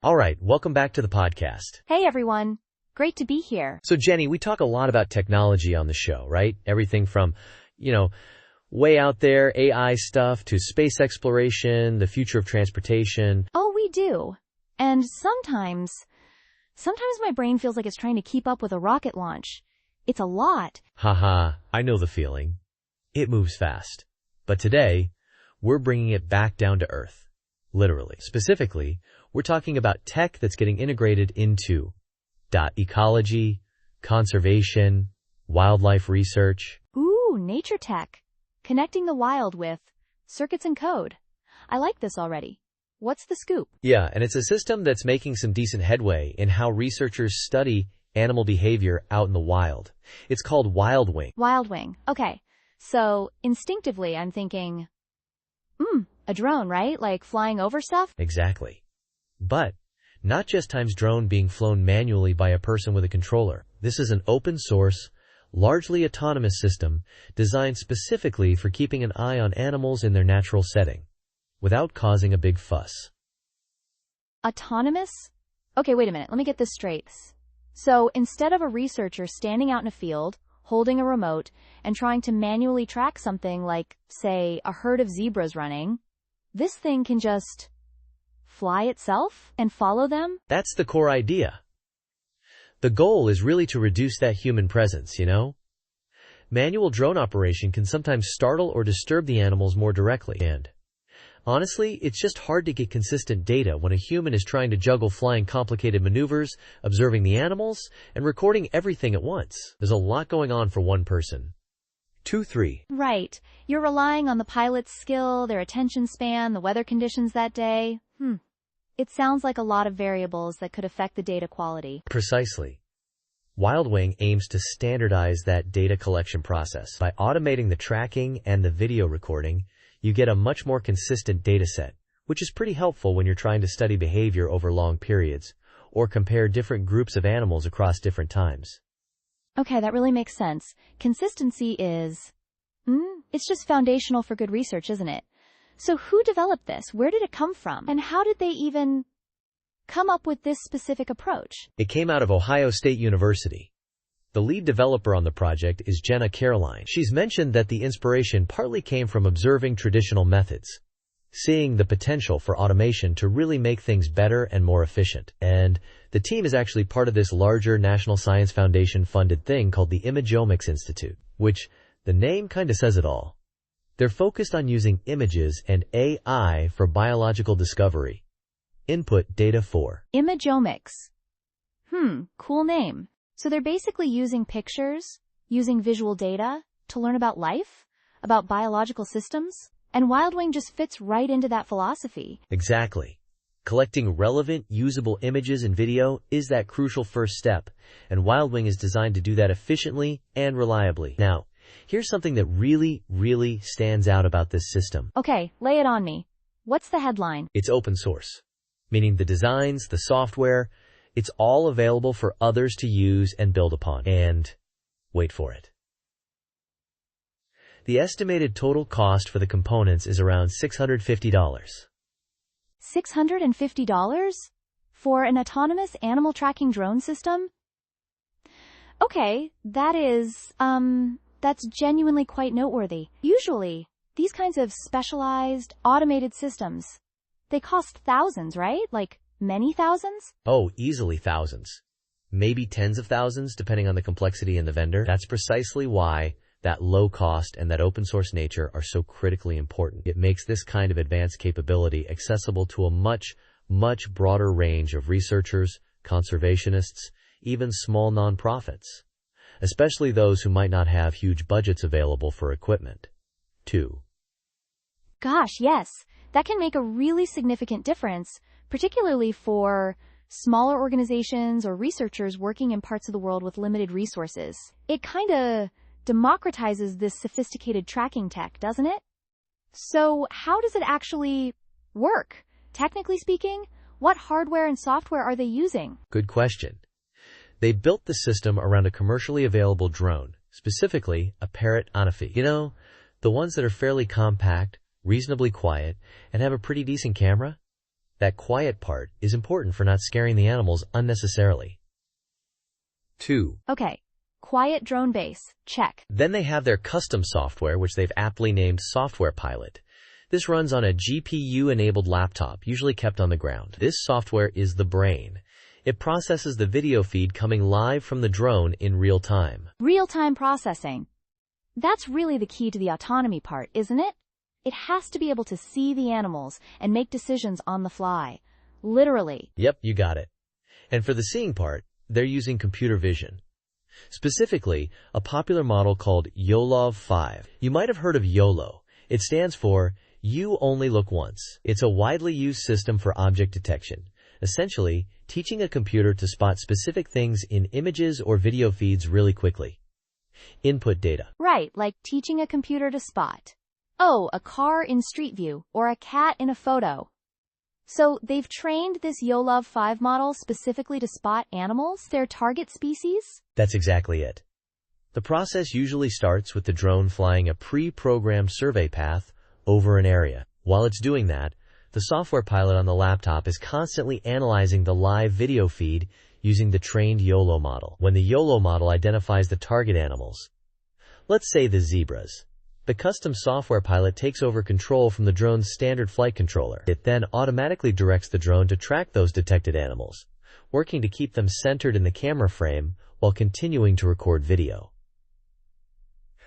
All right, welcome back to the podcast. Hey everyone, great to be here. So Jenny, we talk a lot about technology on the show, right? Everything from, way out there, AI stuff, to space exploration, the future of transportation. Oh, we do. And sometimes my brain feels like it's trying to keep up with a rocket launch. It's a lot. Haha, I know the feeling. It moves fast. But today, we're bringing it back down to earth. Literally. Specifically, we're talking about tech that's getting integrated into ecology, conservation, wildlife research. Ooh, nature tech. Connecting the wild with circuits and code. I like this already. What's the scoop? Yeah, and it's a system that's making some decent headway in how researchers study animal behavior out in the wild. It's called WildWing. WildWing. Okay. So, instinctively, I'm thinking, a drone, right? Like flying over stuff? Exactly. But not just times drone being flown manually by a person with a controller. This is an open source, largely autonomous system designed specifically for keeping an eye on animals in their natural setting, without causing a big fuss. Autonomous? Okay, wait a minute. Let me get this straight. So instead of a researcher standing out in a field, holding a remote, and trying to manually track something like, say, a herd of zebras running, this thing can just fly itself and follow them? That's the core idea. The goal is really to reduce that human presence, Manual drone operation can sometimes startle or disturb the animals more directly, and honestly, it's just hard to get consistent data when a human is trying to juggle flying complicated maneuvers, observing the animals, and recording everything at once. There's a lot going on for one person. 2-3. Right. You're relying on the pilot's skill, their attention span, the weather conditions that day. It sounds like a lot of variables that could affect the data quality. Precisely. WildWing aims to standardize that data collection process. By automating the tracking and the video recording, you get a much more consistent data set, which is pretty helpful when you're trying to study behavior over long periods or compare different groups of animals across different times. Okay, that really makes sense. Consistency is, it's just foundational for good research, isn't it? So who developed this? Where did it come from? And how did they even come up with this specific approach? It came out of Ohio State University. The lead developer on the project is Jenna Caroline. She's mentioned that the inspiration partly came from observing traditional methods, seeing the potential for automation to really make things better and more efficient. And the team is actually part of this larger National Science Foundation funded thing called the Imagomics Institute, which the name kind of says it all. They're focused on using images and AI for biological discovery. Input data for Imagomics. Cool name. So they're basically using pictures, using visual data to learn about life, about biological systems, and WildWing just fits right into that philosophy. Exactly. Collecting relevant, usable images and video is that crucial first step, and WildWing is designed to do that efficiently and reliably. Now, here's something that really stands out about this system. Okay, lay it on me. What's the headline? It's open source, meaning the designs, the software, it's all available for others to use and build upon. And wait for it. The estimated total cost for the components is around $650. $650? For an autonomous animal tracking drone system? Okay, that's genuinely quite noteworthy. Usually, these kinds of specialized, automated systems, they cost thousands, right? Like, many thousands? Oh, easily thousands. Maybe tens of thousands, depending on the complexity and the vendor. That's precisely why that low cost and that open source nature are so critically important. It makes this kind of advanced capability accessible to a much broader range of researchers, conservationists, even small nonprofits, especially those who might not have huge budgets available for equipment. 2. Gosh, yes. That can make a really significant difference, particularly for smaller organizations or researchers working in parts of the world with limited resources. It kind of democratizes this sophisticated tracking tech, doesn't it? So how does it actually work? Technically speaking, what hardware and software are they using? Good question. They built the system around a commercially available drone, specifically a Parrot Anafi. The ones that are fairly compact, reasonably quiet, and have a pretty decent camera? That quiet part is important for not scaring the animals unnecessarily. 2. Okay. Quiet drone base. Check. Then they have their custom software, which they've aptly named Software Pilot. This runs on a GPU-enabled laptop, usually kept on the ground. This software is the brain. It processes the video feed coming live from the drone in real time. Real-time processing. That's really the key to the autonomy part, isn't it? It has to be able to see the animals and make decisions on the fly. Literally. Yep, you got it. And for the seeing part, they're using computer vision. Specifically, a popular model called YOLOV 5. You might have heard of YOLO. It stands for You Only Look Once. It's a widely used system for object detection, essentially teaching a computer to spot specific things in images or video feeds really quickly. Input data. Right, like teaching a computer to spot, oh, a car in Street View or a cat in a photo. So they've trained this YOLOV 5 model specifically to spot animals, their target species? That's exactly it. The process usually starts with the drone flying a pre-programmed survey path over an area. While it's doing that, the software pilot on the laptop is constantly analyzing the live video feed using the trained YOLO model. When the YOLO model identifies the target animals, let's say the zebras, the custom software pilot takes over control from the drone's standard flight controller. It then automatically directs the drone to track those detected animals, working to keep them centered in the camera frame while continuing to record video.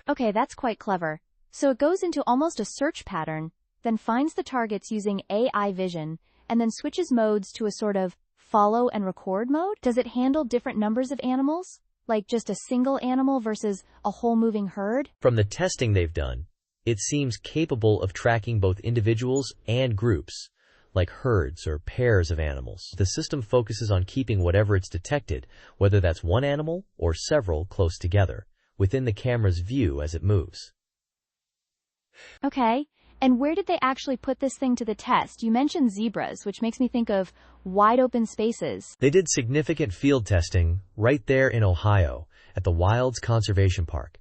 Okay, that's quite clever. So it goes into almost a search pattern, then finds the targets using AI vision, and then switches modes to a sort of follow and record mode? Does it handle different numbers of animals? Like just a single animal versus a whole moving herd? From the testing they've done, it seems capable of tracking both individuals and groups, like herds or pairs of animals. The system focuses on keeping whatever it's detected, whether that's one animal or several close together, within the camera's view as it moves. Okay, and where did they actually put this thing to the test? You mentioned zebras, which makes me think of wide open spaces. They did significant field testing right there in Ohio at the Wilds Conservation Park.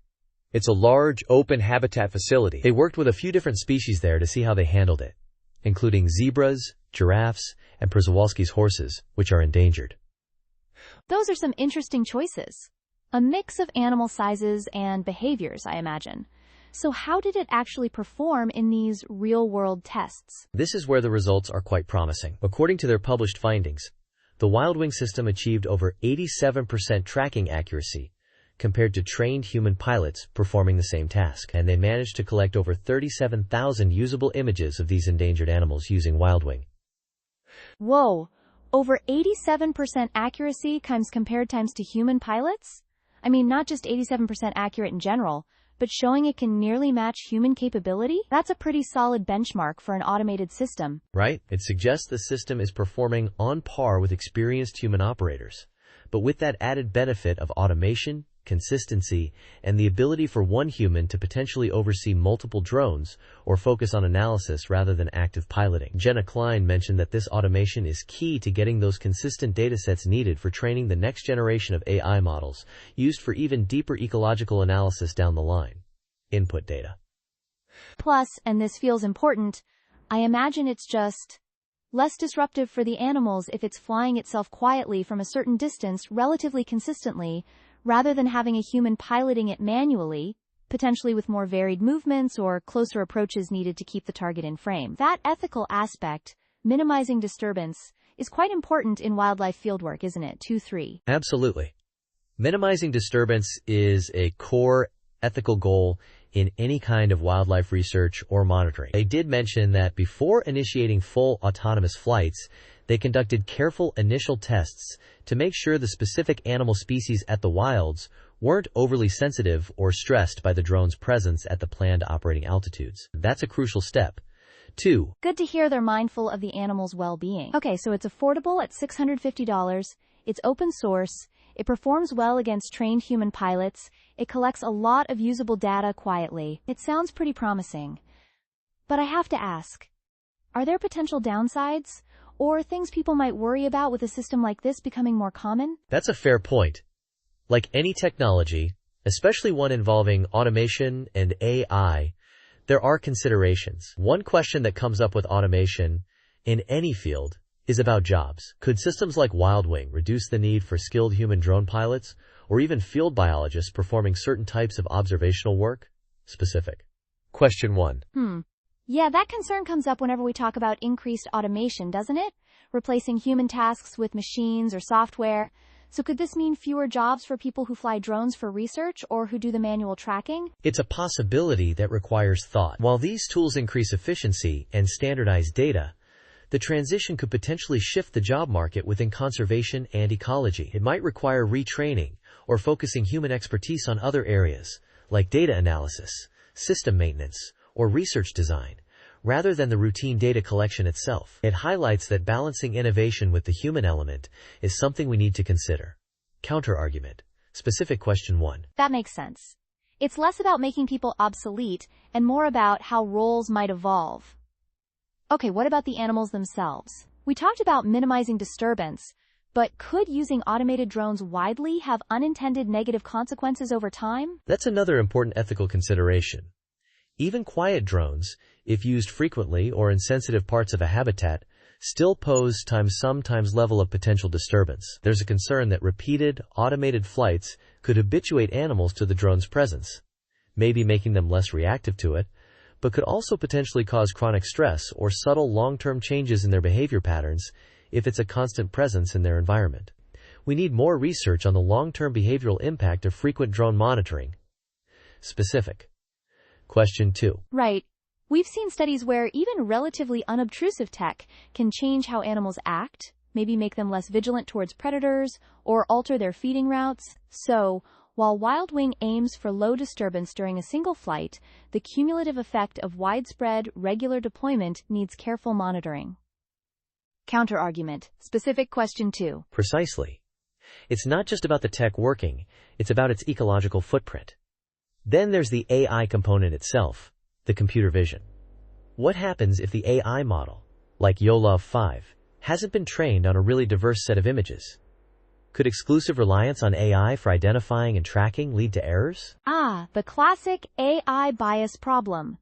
It's a large, open habitat facility. They worked with a few different species there to see how they handled it, including zebras, giraffes, and Przewalski's horses, which are endangered. Those are some interesting choices. A mix of animal sizes and behaviors, I imagine. So how did it actually perform in these real-world tests? This is where the results are quite promising. According to their published findings, the WildWing system achieved over 87% tracking accuracy compared to trained human pilots performing the same task, and they managed to collect over 37,000 usable images of these endangered animals using WildWing. Whoa, over 87% accuracy compared to human pilots? I mean, not just 87% accurate in general, but showing it can nearly match human capability? That's a pretty solid benchmark for an automated system. Right? It suggests the system is performing on par with experienced human operators, but with that added benefit of automation, consistency, and the ability for one human to potentially oversee multiple drones or focus on analysis rather than active piloting. Jenna Klein mentioned that this automation is key to getting those consistent datasets needed for training the next generation of AI models, used for even deeper ecological analysis down the line. Input data. Plus, and this feels important, I imagine it's just less disruptive for the animals if it's flying itself quietly from a certain distance relatively consistently, rather than having a human piloting it manually, potentially with more varied movements or closer approaches needed to keep the target in frame. That ethical aspect, minimizing disturbance, is quite important in wildlife fieldwork, isn't it? 2-3. Absolutely. Minimizing disturbance is a core ethical goal in any kind of wildlife research or monitoring. They did mention that before initiating full autonomous flights, they conducted careful initial tests to make sure the specific animal species at the wilds weren't overly sensitive or stressed by the drone's presence at the planned operating altitudes. That's a crucial step. 2. Good to hear they're mindful of the animal's well-being. Okay, so it's affordable at $650, it's open source, it performs well against trained human pilots, it collects a lot of usable data quietly. It sounds pretty promising. But I have to ask, are there potential downsides? Or things people might worry about with a system like this becoming more common? That's a fair point. Like any technology, especially one involving automation and AI, there are considerations. One question that comes up with automation in any field is about jobs. Could systems like WildWing reduce the need for skilled human drone pilots or even field biologists performing certain types of observational work? Specific. Question 1. Yeah, that concern comes up whenever we talk about increased automation, doesn't it? Replacing human tasks with machines or software. So could this mean fewer jobs for people who fly drones for research or who do the manual tracking? It's a possibility that requires thought. While these tools increase efficiency and standardize data, the transition could potentially shift the job market within conservation and ecology. It might require retraining or focusing human expertise on other areas, like data analysis, system maintenance, or research design, rather than the routine data collection itself. It highlights that balancing innovation with the human element is something we need to consider. Counter-argument. Specific question 1. That makes sense. It's less about making people obsolete and more about how roles might evolve. Okay, what about the animals themselves? We talked about minimizing disturbance, but could using automated drones widely have unintended negative consequences over time? That's another important ethical consideration. Even quiet drones, if used frequently or in sensitive parts of a habitat, still pose sometimes level of potential disturbance. There's a concern that repeated, automated flights could habituate animals to the drone's presence, maybe making them less reactive to it, but could also potentially cause chronic stress or subtle long-term changes in their behavior patterns if it's a constant presence in their environment. We need more research on the long-term behavioral impact of frequent drone monitoring. Specific. Question 2. Right. We've seen studies where even relatively unobtrusive tech can change how animals act, maybe make them less vigilant towards predators, or alter their feeding routes. So, while WildWing aims for low disturbance during a single flight, the cumulative effect of widespread, regular deployment needs careful monitoring. Counter-argument. Specific question 2. Precisely. It's not just about the tech working, it's about its ecological footprint. Then there's the AI component itself, the computer vision. What happens if the AI model, like YOLOV 5, hasn't been trained on a really diverse set of images? Could exclusive reliance on AI for identifying and tracking lead to errors? The classic AI bias problem.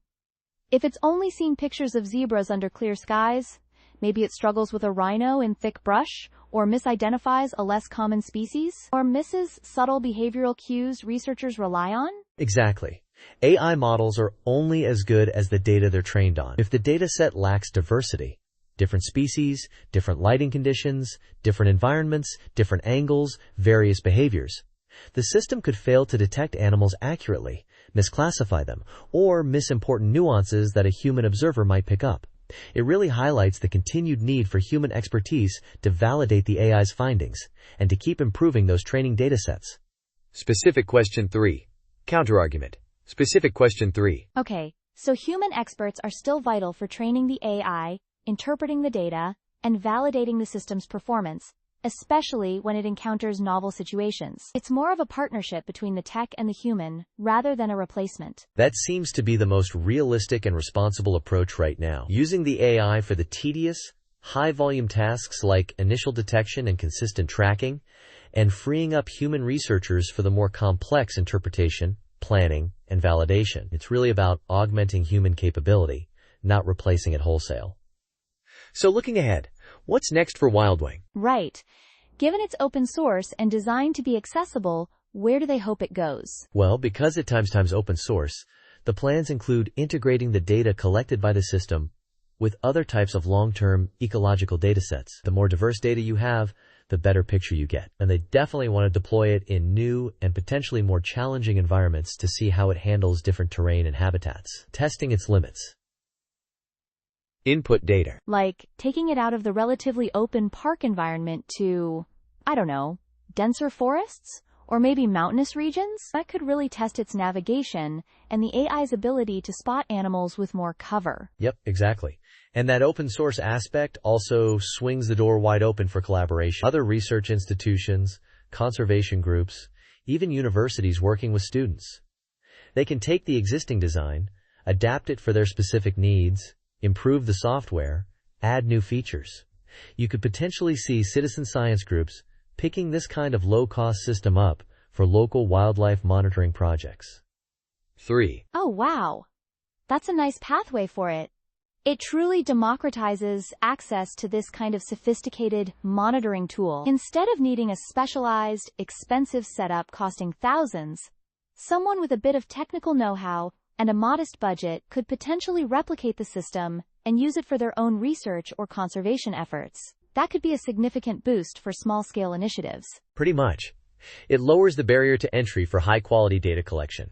If it's only seen pictures of zebras under clear skies, maybe it struggles with a rhino in thick brush, or misidentifies a less common species, or misses subtle behavioral cues researchers rely on? Exactly. AI models are only as good as the data they're trained on. If the data set lacks diversity, different species, different lighting conditions, different environments, different angles, various behaviors, the system could fail to detect animals accurately, misclassify them, or miss important nuances that a human observer might pick up. It really highlights the continued need for human expertise to validate the AI's findings and to keep improving those training datasets. Specific question 3. Counterargument. Specific question 3. Okay, so human experts are still vital for training the AI, interpreting the data, and validating the system's performance, especially when it encounters novel situations. It's more of a partnership between the tech and the human, rather than a replacement. That seems to be the most realistic and responsible approach right now. Using the AI for the tedious, high-volume tasks like initial detection and consistent tracking, and freeing up human researchers for the more complex interpretation, planning, and validation. It's really about augmenting human capability, not replacing it wholesale. So looking ahead, what's next for WildWing? Right. Given it's open source and designed to be accessible, where do they hope it goes? Well, because it's times open source, the plans include integrating the data collected by the system with other types of long-term ecological datasets. The more diverse data you have, the better picture you get. And they definitely want to deploy it in new and potentially more challenging environments to see how it handles different terrain and habitats, testing its limits. Input data. Like taking it out of the relatively open park environment to, denser forests? Or maybe mountainous regions? That could really test its navigation and the AI's ability to spot animals with more cover. Yep, exactly. And that open source aspect also swings the door wide open for collaboration. Other research institutions, conservation groups, even universities working with students. They can take the existing design, adapt it for their specific needs, improve the software, add new features. You could potentially see citizen science groups picking this kind of low-cost system up for local wildlife monitoring projects. 3. Oh, wow. That's a nice pathway for it. It truly democratizes access to this kind of sophisticated monitoring tool. Instead of needing a specialized, expensive setup costing thousands, someone with a bit of technical know-how and a modest budget could potentially replicate the system and use it for their own research or conservation efforts. That could be a significant boost for small-scale initiatives. Pretty much. It lowers the barrier to entry for high-quality data collection.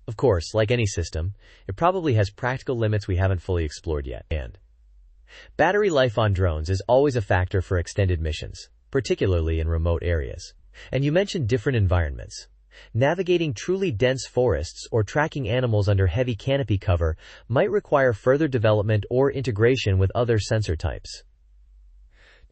Of course, like any system, it probably has practical limits we haven't fully explored yet. And battery life on drones is always a factor for extended missions, particularly in remote areas. And you mentioned different environments. Navigating truly dense forests or tracking animals under heavy canopy cover might require further development or integration with other sensor types.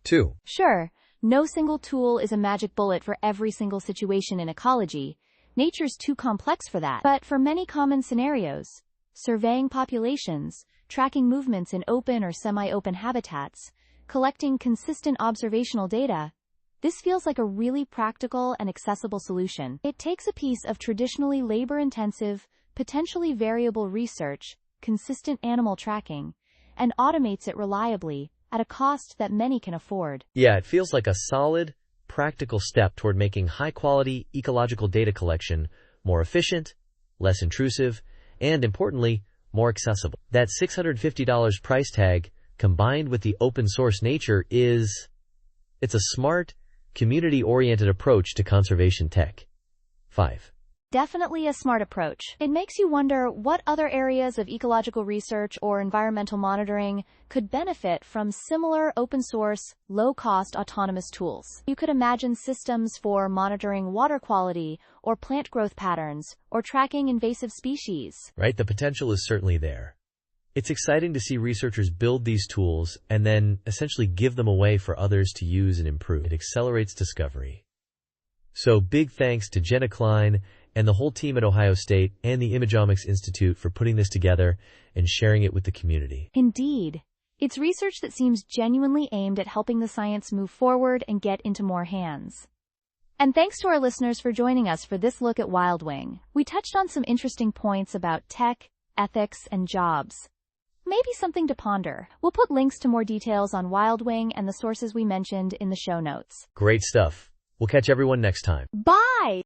2. Sure, no single tool is a magic bullet for every single situation in ecology. Nature's too complex for that. But for many common scenarios, surveying populations, tracking movements in open or semi-open habitats, collecting consistent observational data, this feels like a really practical and accessible solution. It takes a piece of traditionally labor-intensive, potentially variable research, consistent animal tracking, and automates it reliably at a cost that many can afford. Yeah, it feels like a solid, practical step toward making high-quality ecological data collection more efficient, less intrusive, and, importantly, more accessible. That $650 price tag, combined with the open-source nature, it's a smart, community-oriented approach to conservation tech. 5. Definitely a smart approach. It makes you wonder what other areas of ecological research or environmental monitoring could benefit from similar open-source, low-cost autonomous tools. You could imagine systems for monitoring water quality or plant growth patterns or tracking invasive species. Right, the potential is certainly there. It's exciting to see researchers build these tools and then essentially give them away for others to use and improve. It accelerates discovery. So big thanks to Jenna Klein and the whole team at Ohio State and the Imagomics Institute for putting this together and sharing it with the community. Indeed. It's research that seems genuinely aimed at helping the science move forward and get into more hands. And thanks to our listeners for joining us for this look at WildWing. We touched on some interesting points about tech, ethics, and jobs. Maybe something to ponder. We'll put links to more details on WildWing and the sources we mentioned in the show notes. Great stuff. We'll catch everyone next time. Bye!